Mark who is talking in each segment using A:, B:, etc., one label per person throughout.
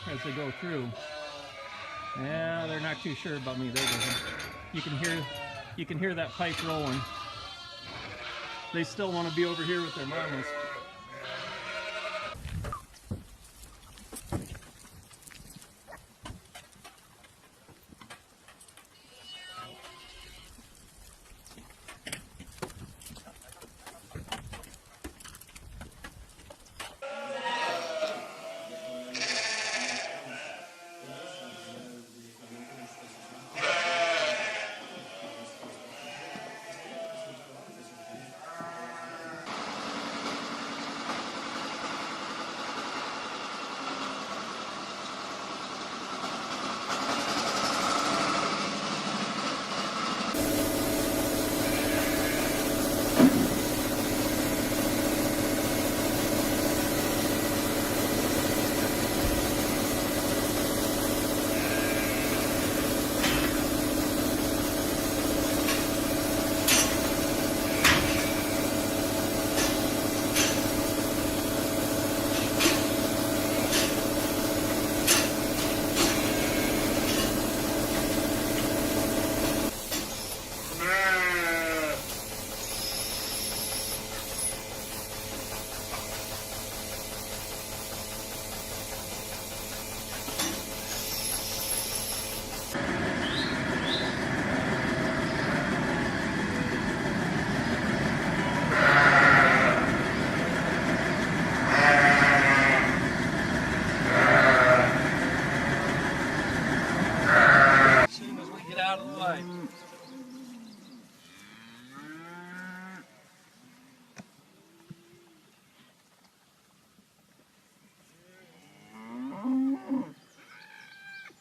A: As they go through. Yeah, they're not too sure about me. There you can hear that pipe rolling. They still want to be over here with their mamas.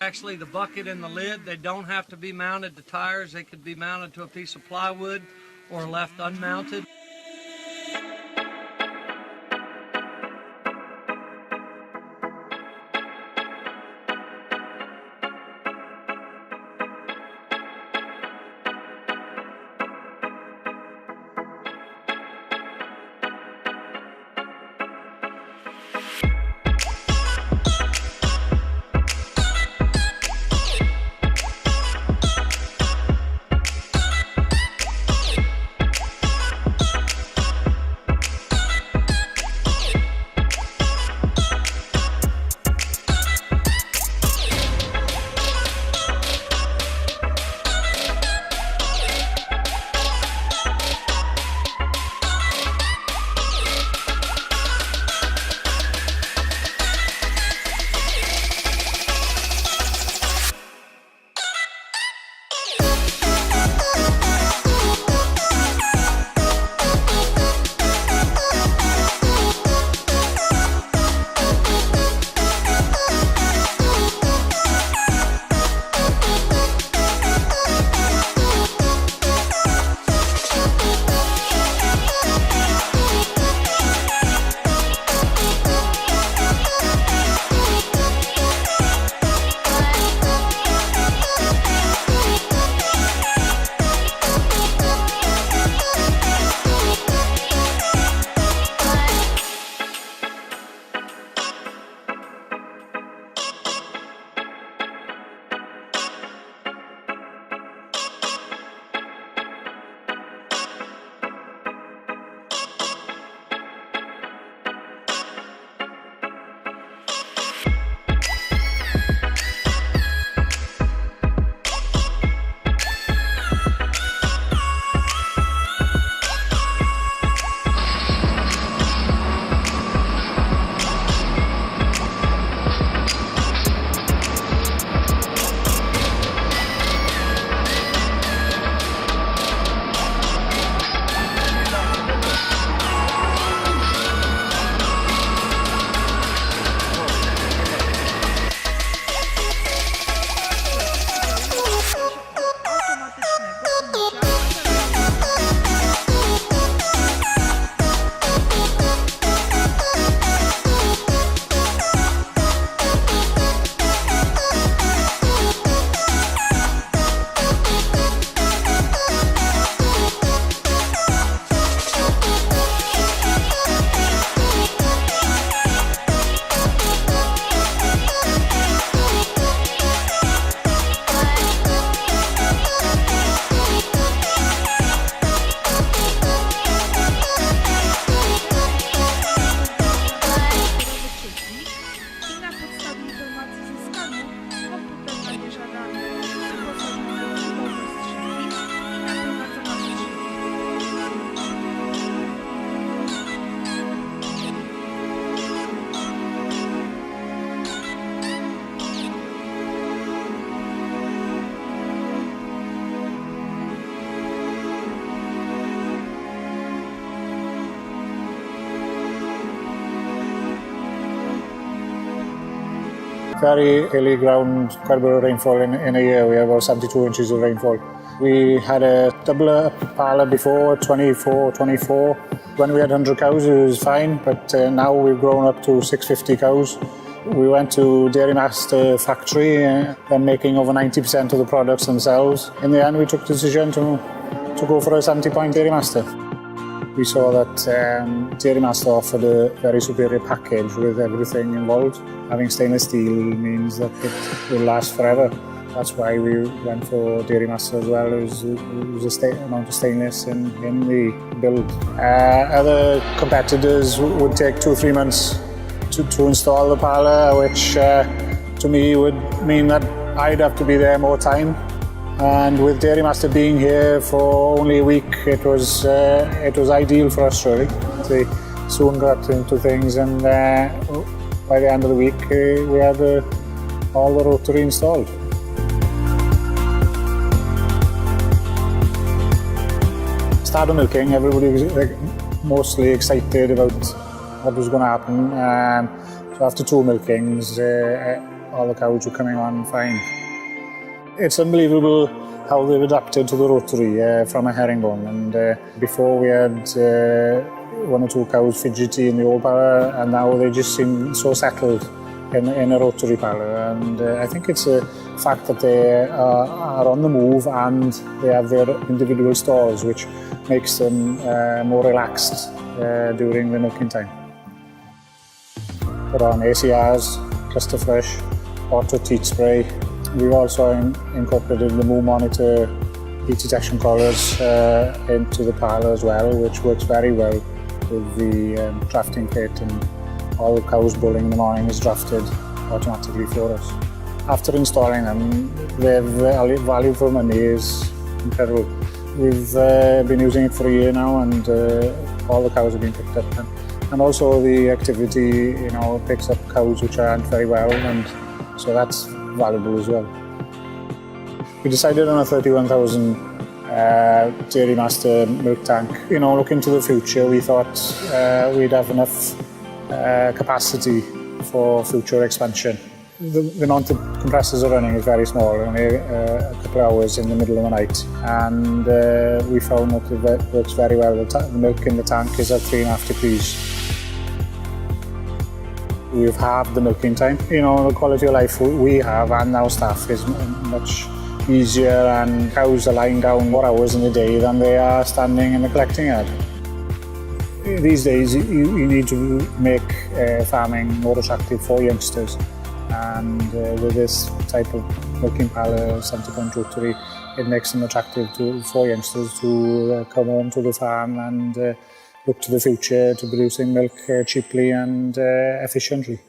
B: Actually, the bucket and the lid, they don't have to be mounted to tires. They could be mounted to a piece of plywood or left unmounted.
C: very hilly ground, quite a bit of rainfall in a year. We had about 72 inches of rainfall. We had a double up parlour before, 24. When we had 100 cows, it was fine, but now we've grown up to 650 cows. We went to Dairy Master factory. They're making over 90% of the products themselves. In the end, we took the decision to go for a 70-point Dairy Master. We saw that Dairy Master offered a very superior package with everything involved. Having stainless steel means that it will last forever. That's why we went for Dairy Master as well. It was a amount of stainless in the build. Other competitors would take 2-3 months to install the parlour, which to me would mean that I'd have to be there more time. And with Dairy Master being here for only a week, it was ideal for us really. We soon got into things, and by the end of the week we had all the rotary installed. Started milking, everybody was mostly excited about what was going to happen. So after 2 milkings, all the cows were coming on fine. It's unbelievable how they've adapted to the rotary from a herringbone. And before we had 1 or 2 cows fidgety in the old parlour, and now they just seem so settled in a rotary parlour. And I think it's a fact that they are on the move and they have their individual stalls, which makes them more relaxed during the milking time. Put on ACRs, Cluster Fresh, Auto Teat Spray. We've also incorporated the Moo Monitor heat detection collars into the parlour as well, which works very well with the drafting kit, and all the cows bulling in the morning is drafted automatically for us. After installing them, their value for money is incredible. We've been using it for a year now, and all the cows have been picked up. And also the activity, picks up cows which aren't very well, and so that's valuable as well. We decided on a 31,000 Dairy Master milk tank. Looking to the future, we thought we'd have enough capacity for future expansion. The amount the compressors are running is very small, only a couple of hours in the middle of the night, and we found that it works very well. The milk in the tank is at 3.5 degrees. We've halved the milking time. The quality of life we have and our staff is much easier, and cows are lying down more hours in the day than they are standing in the collecting yard. These days you need to make farming more attractive for youngsters, and with this type of milking parlour, 70-point rotary, it makes them attractive for youngsters to come home to the farm and look to the future to producing milk cheaply and efficiently.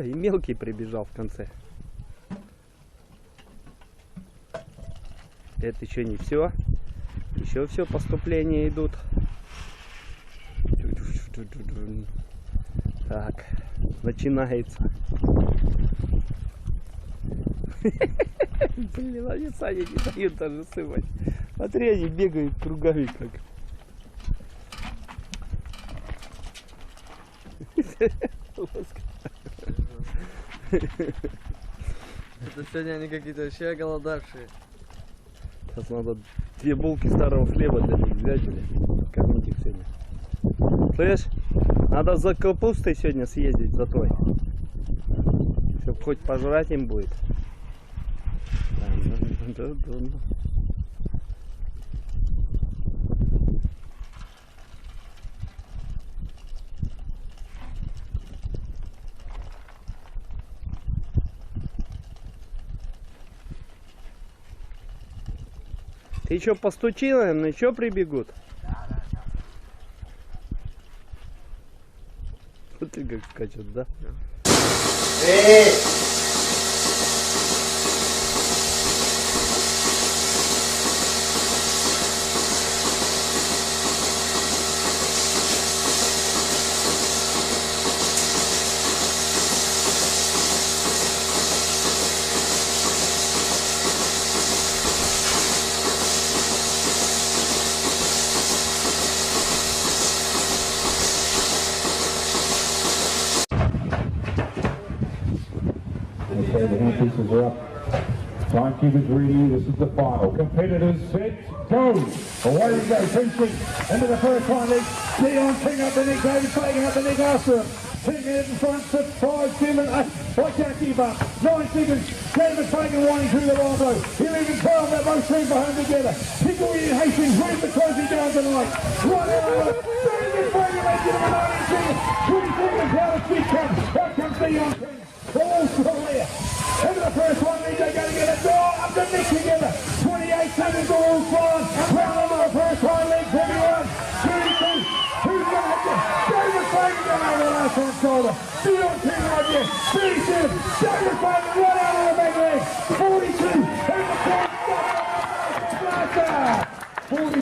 D: и мелкий прибежал в конце. Это еще не все. Еще все поступления идут. Так, начинается. Блин, они сами не дают даже сывать. Смотри, они бегают кругами как.
E: Это сегодня они какие-то вообще оголодавшие.
D: Сейчас надо 2 булки старого хлеба для них взять, блин. Кормить их сегодня. Слышь, надо за капустой сегодня съездить, за той. Чтоб хоть пожрать им будет. Ты еще постучила им, но еще прибегут. Смотри, как скачет, да?
F: Okay, the hand pieces are up. Timekeepers ready. This is the final. Competitors set, go. Away we go. Prinsley into the first line leg. Dion King up the neck. David Fagan up the neck after him. King in front, 6, 5, 7, 8. Watch out, keep up. 9 seconds. David Fagan winding through the Rondo. 11, 12. They're both teams for home together. Hickory and Hastings ready to close it down tonight. Right out. David Fagan making it a 9 seconds. 20 seconds. How the speed comes. Out comes Dion King. All still there. Into the first one, they're going to get it. Up the neck together. 28 seconds all flying. Round on the first hind legs, everyone. 32. Who's going to hit you? David Fagan going over the last one shoulder. Dion King right there. 37. David Fagan right out on the back leg. 42. In the front. Blaster. 40.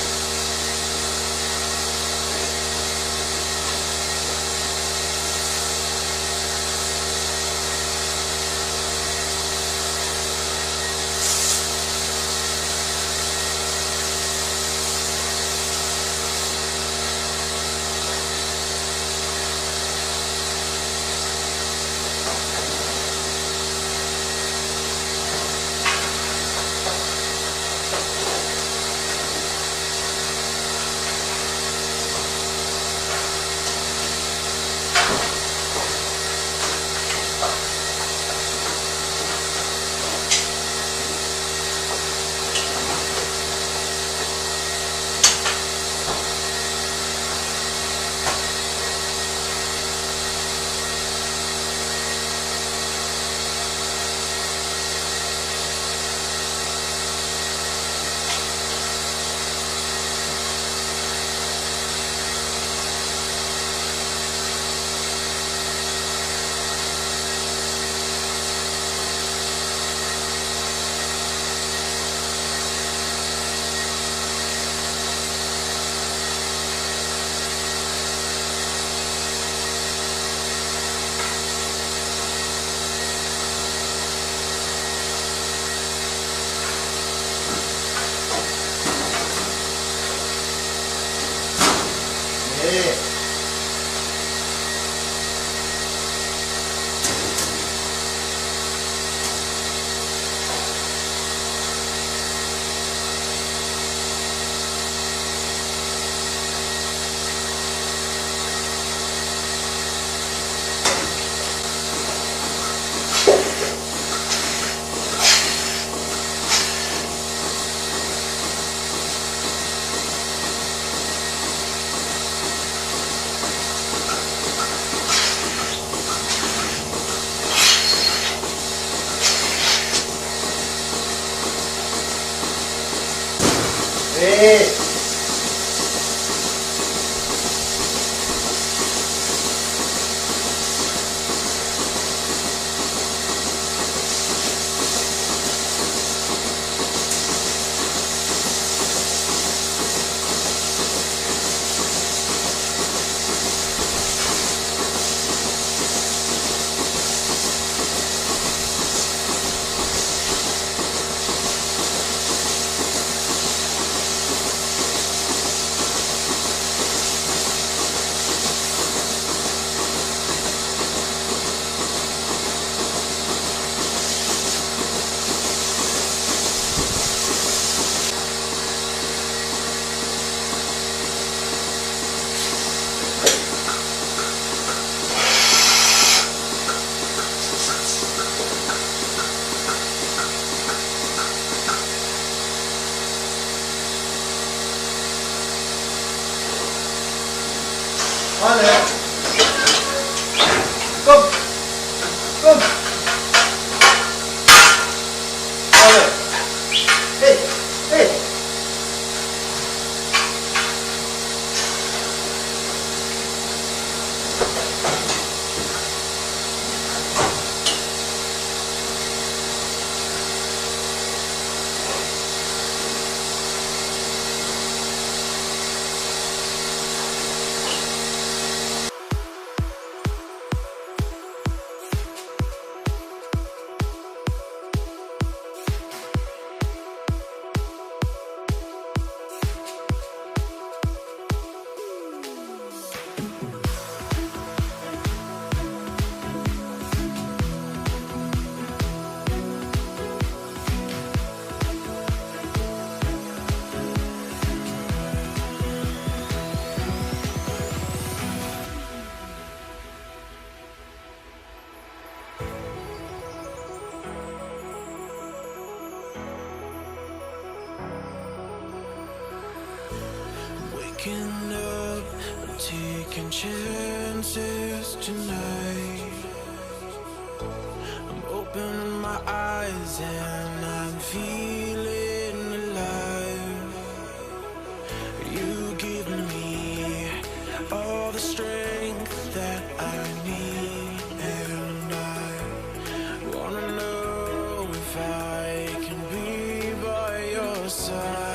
B: Hi there. Come. Come. Hi there. Hey. Hey.
G: Waking up, I'm taking chances tonight. I'm opening my eyes and I'm feeling alive. You give me all the strength that I need, and I wanna know if I can be by your side.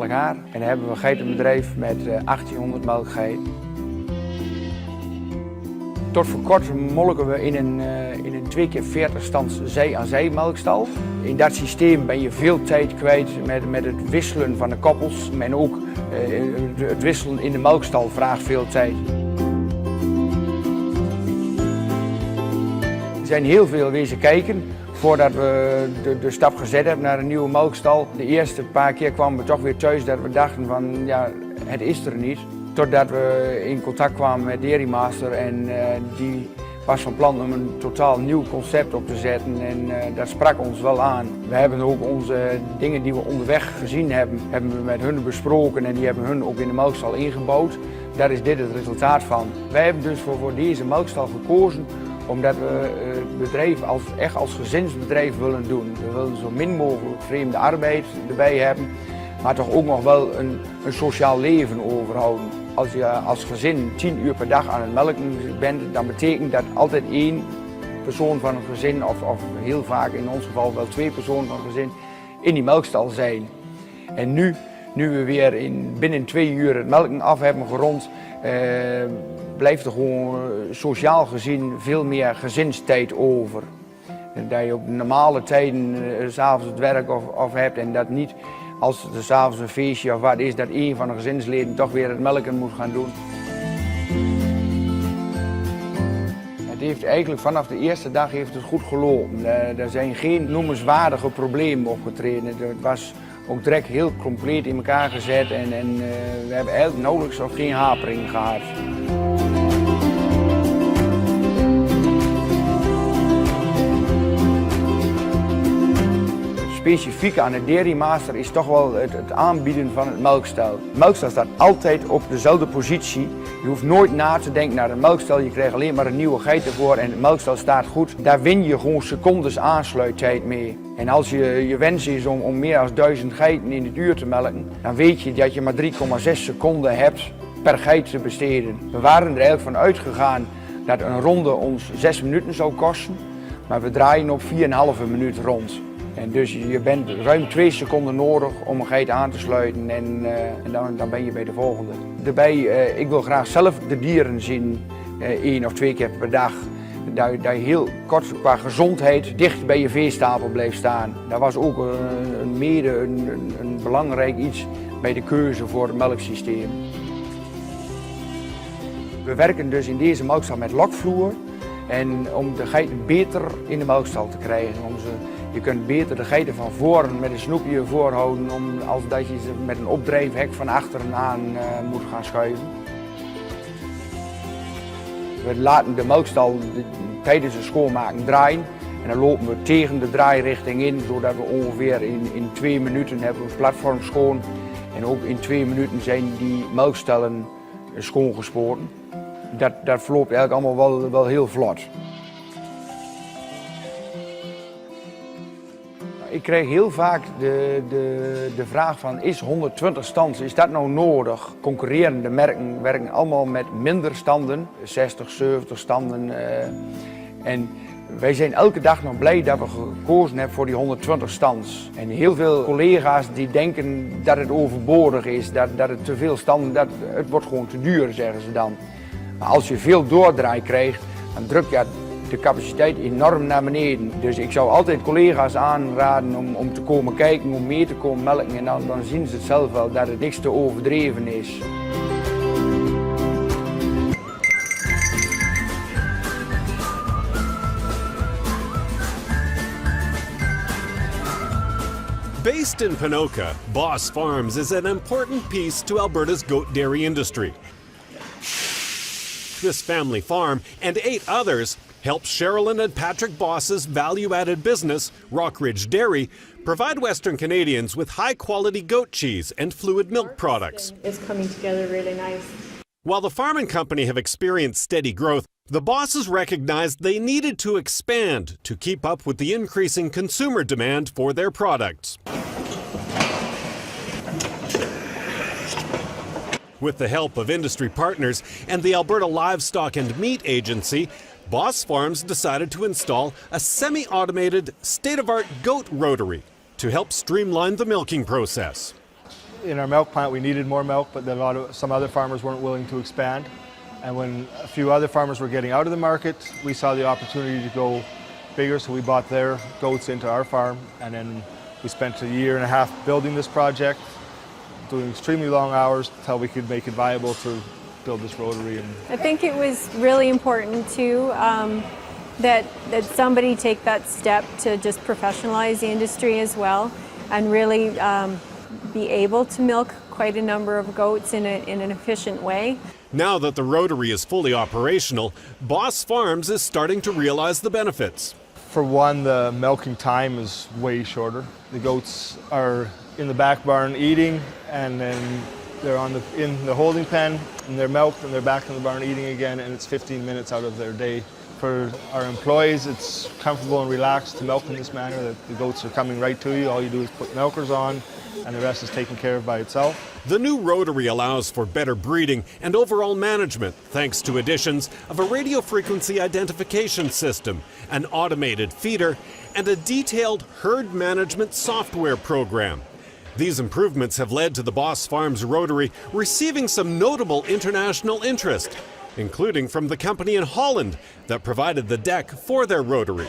H: elk jaar. En dan hebben we een geitenbedrijf met 1800 melkgeiten. Tot voor kort molken we in een 2 keer 40 stands zij-aan-zij melkstal. In dat systeem ben je veel tijd kwijt met het wisselen van de koppels. En ook het wisselen in de melkstal vraagt veel tijd. Er zijn heel veel wezen kijken voordat we de stap gezet hebben naar een nieuwe melkstal. De eerste paar keer kwamen we toch weer thuis dat we dachten van ja, het is er niet. Totdat we in contact kwamen met Dairy Master en die was van plan om een totaal nieuw concept op te zetten en dat sprak ons wel aan. We hebben ook onze dingen die we onderweg gezien hebben we met hun besproken en die hebben hun ook in de melkstal ingebouwd. Daar is dit het resultaat van. Wij hebben dus voor deze melkstal gekozen omdat we het bedrijf echt als gezinsbedrijf willen doen. We willen zo min mogelijk vreemde arbeid erbij hebben, maar toch ook nog wel een sociaal leven overhouden. Als je als gezin 10 uur per dag aan het melken bent, dan betekent dat altijd 1 persoon van een gezin, of heel vaak in ons geval wel 2 personen van een gezin, in die melkstal zijn. En nu we weer binnen 2 uur het melken af hebben gerond, blijft er gewoon sociaal gezien veel meer gezinstijd over. Dat je op normale tijden 's avonds het werk of hebt en dat niet als er 's avonds een feestje of wat is, dat een van de gezinsleden toch weer het melken moet gaan doen. Het heeft eigenlijk vanaf de eerste dag heeft het goed gelopen. Er zijn geen noemenswaardige problemen opgetreden. Het was ook direct heel compleet in elkaar gezet en we hebben eigenlijk nauwelijks of geen hapering gehad. Specifiek aan de Dairy Master is toch wel het aanbieden van het melkstel. De melkstel staat altijd op dezelfde positie. Je hoeft nooit na te denken naar een melkstel. Je krijgt alleen maar een nieuwe geit ervoor en het melkstel staat goed. Daar win je gewoon secondes aansluittijd mee. En als je wens is om meer dan 1000 geiten in het uur te melken, dan weet je dat je maar 3,6 seconden hebt per geit te besteden. We waren er eigenlijk van uitgegaan dat een ronde ons 6 minuten zou kosten, maar we draaien op 4,5 minuut rond. En dus je bent ruim 2 seconden nodig om een geit aan te sluiten en dan ben je bij de volgende. Daarbij, ik wil graag zelf de dieren zien 1 of 2 keer per dag. Dat je heel kort qua gezondheid dicht bij je veestapel blijft staan. Dat was ook een belangrijk iets bij de keuze voor het melksysteem. We werken dus in deze melkstal met lokvloer en om de geiten beter in de melkstal te krijgen. Je kunt beter de geiten van voren met een snoepje voorhouden als dat je ze met een opdrijfhek van achteren aan moet gaan schuiven. We laten de melkstal tijdens het schoonmaken draaien en dan lopen we tegen de draairichting in, zodat we ongeveer in 2 minuten hebben ons platform schoon. En ook in 2 minuten zijn die melkstellen schoongespoten. Dat verloopt eigenlijk allemaal wel heel vlot. Ik krijg heel vaak de vraag van, is 120 stands, is dat nou nodig? Concurrerende merken werken allemaal met minder standen, 60, 70 standen. En wij zijn elke dag nog blij dat we gekozen hebben voor die 120 stands. En heel veel collega's die denken dat het overbodig is, dat het te veel standen, het wordt gewoon te duur, zeggen ze dan. Maar als je veel doordraai krijgt, dan druk je de capaciteit enorm naar beneden. Dus ik zou altijd collega's aanraden om te komen kijken, om mee te komen melken en dan zien ze het zelf wel dat het niks te overdreven is.
I: Based in Ponoka, Boss Farms is an important piece to Alberta's goat dairy industry. This family farm and 8 others helps Sherilyn and Patrick Boss's value-added business, Rockridge Dairy, provide Western Canadians with high-quality goat cheese and fluid milk products.
J: It's coming together really nice.
I: While the farm and company have experienced steady growth, the Bosses recognized they needed to expand to keep up with the increasing consumer demand for their products. With the help of industry partners and the Alberta Livestock and Meat Agency, Boss Farms decided to install a semi-automated, state-of-art goat rotary to help streamline the milking process.
K: In our milk plant, we needed more milk, but some other farmers weren't willing to expand. And when a few other farmers were getting out of the market, we saw the opportunity to go bigger, so we bought their goats into our farm, and then we spent a year and a half building this project, doing extremely long hours until we could make it viable to build this rotary.
J: I think it was really important too that somebody take that step to just professionalize the industry as well, and really be able to milk quite a number of goats in an efficient way.
I: Now that the rotary is fully operational, Boss Farms is starting to realize the benefits.
K: For one, the milking time is way shorter. The goats are in the back barn eating, and then they're in the holding pen, and they're milked, and they're back in the barn eating again, and it's 15 minutes out of their day. For our employees, it's comfortable and relaxed to milk in this manner, that the goats are coming right to you. All you do is put milkers on, and the rest is taken care of by itself.
I: The new rotary allows for better breeding and overall management thanks to additions of a radio frequency identification system, an automated feeder, and a detailed herd management software program. These improvements have led to the Boss Farms rotary receiving some notable international interest, including from the company in Holland that provided the deck for their rotary.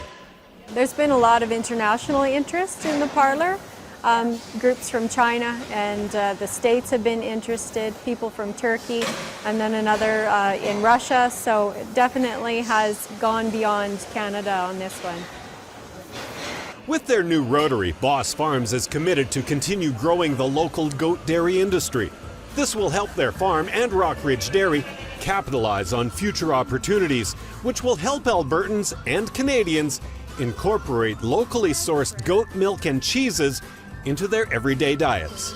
J: There's been a lot of international interest in the parlor. Groups from China and the States have been interested, people from Turkey, and then another in Russia. So it definitely has gone beyond Canada on this one.
I: With their new rotary, Boss Farms is committed to continue growing the local goat dairy industry. This will help their farm and Rockridge Dairy capitalize on future opportunities, which will help Albertans and Canadians incorporate locally sourced goat milk and cheeses into their everyday diets.